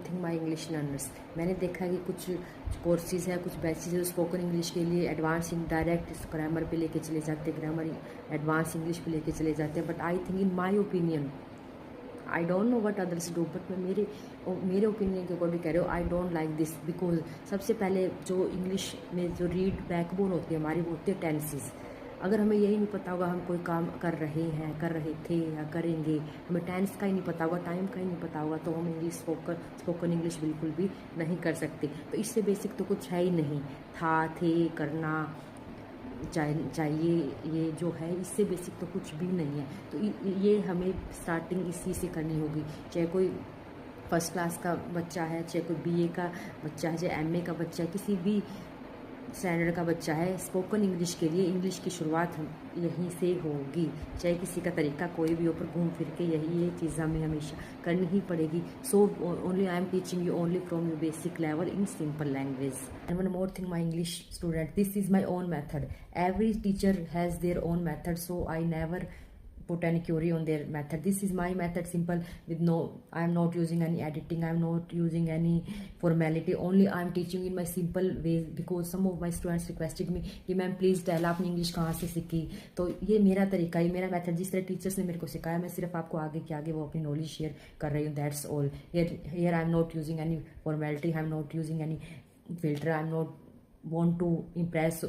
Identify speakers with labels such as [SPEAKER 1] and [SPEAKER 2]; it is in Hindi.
[SPEAKER 1] Thing my English learners. मैंने देखा कि कुछ कोर्सेज है, कुछ बैचेज है स्पोकन इंग्लिश के लिए एडवांस डायरेक्ट ग्रामर पे लेके चले जाते हैं, ग्रामर एडवांस इंग्लिश पे लेके चले जाते हैं। But I think in my opinion, I don't know what others do, but मैं मेरे ओपिनियन के अकॉर्डिंग कह रहे हो, I don't like this. Because सबसे पहले जो इंग्लिश में जो रीड बैकबोन होती है हमारी, वो होती है टेंसेस। अगर हमें यही नहीं पता होगा हम कोई काम कर रहे थे या करेंगे, हमें टेंस का ही नहीं पता होगा, टाइम का ही नहीं पता होगा, तो हम इंग्लिश स्पोकन इंग्लिश बिल्कुल भी नहीं कर सकते। तो इससे बेसिक तो कुछ है ही नहीं, था, थे, करना, चाहिए, ये जो है इससे बेसिक तो कुछ भी नहीं है। तो ये हमें स्टार्टिंग इसी से करनी होगी। चाहे कोई फर्स्ट क्लास का बच्चा है, चाहे कोई बीए का बच्चा है, चाहे एमए का बच्चा है, किसी भी स्टैंडर्ड का बच्चा है, स्पोकन इंग्लिश के लिए इंग्लिश की शुरुआत यहीं से होगी। चाहे किसी का तरीका कोई भी हो, पर घूम फिर के ये चीज़ हमें हमेशा करनी ही पड़ेगी। So only I am teaching you only from your basic level in simple language. And one more thing my English student, this is my own method. Every teacher has their own method, so I never put any query on their method. This is my method, simple, with no, I am not using any editing, I am not using any formality, only I am teaching in my simple ways, because some of my students requested me कि मैम प्लीज़ टेल आपने इंग्लिश कहाँ से सीखी। तो ये मेरा तरीका, ये मेरा मेथड, जिस तरह टीचर्स ने मेरे को सिखाया, मैं सिर्फ आपको आगे के आगे वो अपनी नॉलेज शेयर कर रही हूँ, that's all. Here I am not using any formality, I am not using any filter, I am not want to impress